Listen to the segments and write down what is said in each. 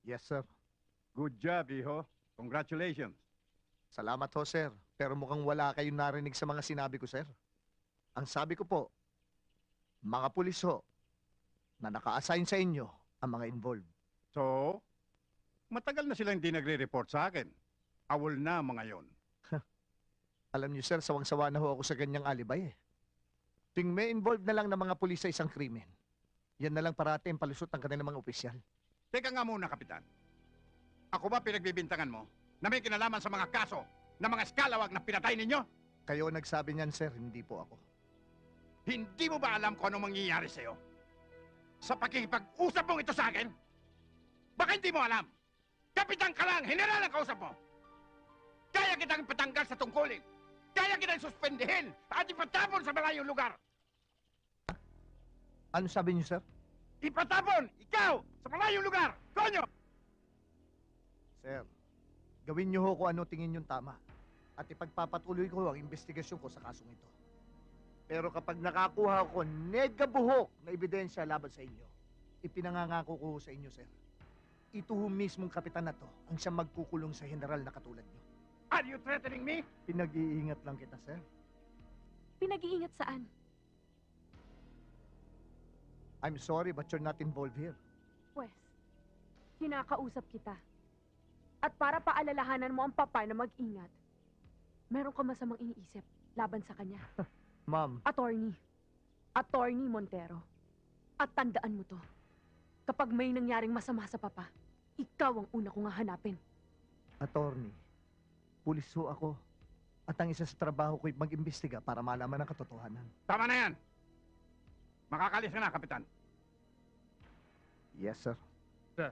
Yes, sir. Good job, iho. Congratulations. Salamat ho, sir. Pero mukhang wala kayong narinig sa mga sinabi ko, sir. Ang sabi ko po, mga pulis ho, na naka-assign sa inyo ang mga involved. So, matagal na silang hindi nagre-report sa akin. Awol na mga yon. Alam niyo, sir, sawang-sawa na ho ako sa ganyang alibay eh. Ting may involved na lang ng mga pulis sa isang krimen. Yan na lang parati ang palusot ng kanilang mga opisyal. Teka nga muna, Kapitan. Ako ba pinagbibintangan mo na may kinalaman sa mga kaso na mga skalawag na pinatay ninyo? Kayo ang nagsabi niyan, sir, hindi po ako. Hindi mo ba alam kung anong mangyayari sa'yo? Sa pakikipag-usap mong ito sa akin? Baka hindi mo alam. Kapitan ka lang, general ang kausap mo. Kaya kitang patanggal sa tungkulin. Kaya kitang suspendihin at ipatapon sa malayong lugar. Ano sabi niyo, sir? Ipatapon! Ikaw! Sa malayong lugar! Konyo! Sir, gawin niyo ho kung ano tingin niyong tama. At ipagpapatuloy ko ang investigasyon ko sa kasong ito. Pero kapag nakakuha ko negabuhok na ebidensya laban sa inyo, ipinangangako ko sa inyo, sir. Ito ho mismong kapitan na to ang siyang magkukulong sa general na katulad niyo. Are you threatening me? Pinag-iingat lang kita, sir. Pinag-iingat saan? I'm sorry but you're not involved here. Pwes, kinakausap kita. At para paalalahanan mo ang papa na mag-ingat, meron ka masamang iniisip laban sa kanya. Ma'am, Attorney. Attorney Montero. At tandaan mo to. Kapag may nangyaring masama sa papa, ikaw ang una kong hahanapin. attorney, pulis ho ako. At ang isa sa trabaho ko'y mag-imbestiga para malaman ang katotohanan. Tama na yan! Makakalis ka na, Kapitan. Yes, sir. Sir.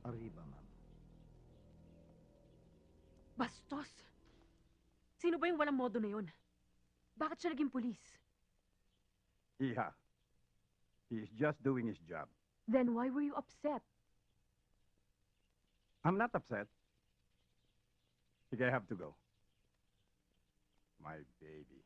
Arriba, ma'am. Bastos! Sino ba yung walang modo na yun? Bakit siya naging pulis? Iha. He is just doing his job. Then why were you upset? I'm not upset. Sige, I have to go. My baby.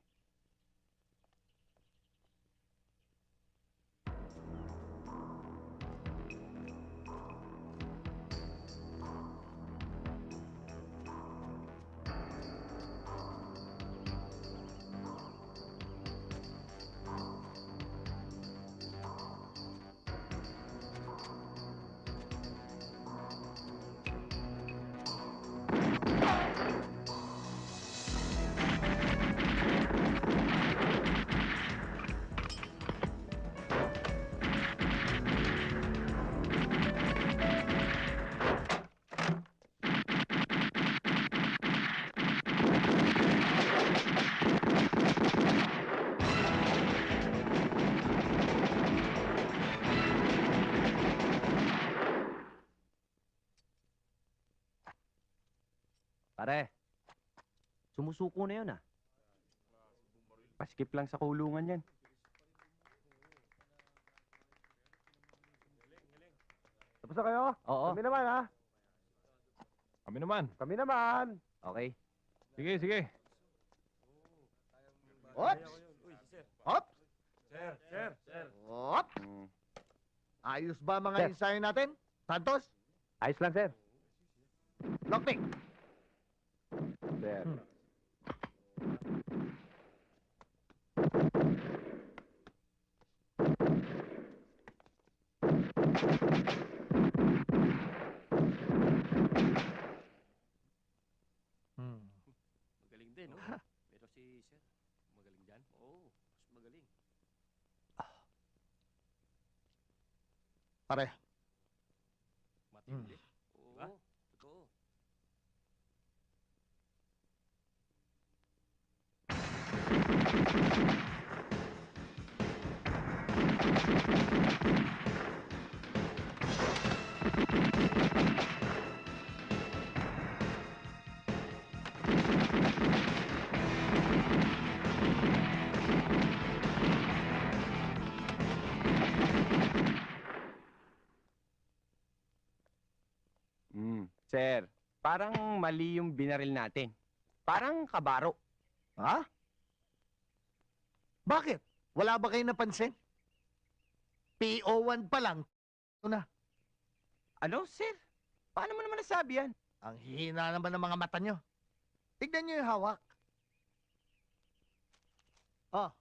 Pare, sumusuko na yun ah. Paskip lang sa kulungan yan. Tapos na kayo? Oo. Kami naman, ha? Kami naman. Kami naman. Okay. Sige, sige. Ops! Ops! Sir. Ops! Mm. Ayos ba mga Sir. ensayo natin? Santos? Ayos lang, sir. Lockpick! Sir. Magaling din, no? Pero si Sir, magaling dyan? Oo, mas magaling. Pare, Matindi. Oo, totoo. Sir, parang mali yung binaril natin. Parang kabaro. ha? Bakit? Wala ba kayo napansin? PO1 pa lang. Ito na. Ano, sir? Paano mo naman nasabi yan? Ang hihina naman ng mga mata nyo. Tignan nyo yung hawak. Oh,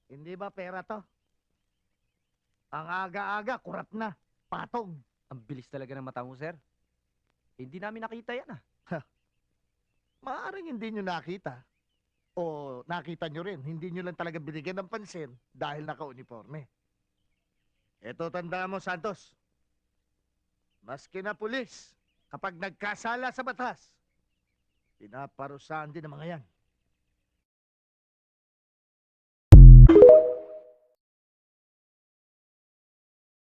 hindi ba pera to? Ang aga-aga, kurap na. Patong. Ang bilis talaga ng mata mo, sir. Hindi namin nakita yan, ah. Maaring hindi nyo nakita. O nakita nyo rin, hindi nyo lang talaga binigyan ng pansin dahil naka-uniforme. Eto, tandaan mo, Santos. Maski na pulis, kapag nagkasala sa batas, pinaparusahan din ng mga yan.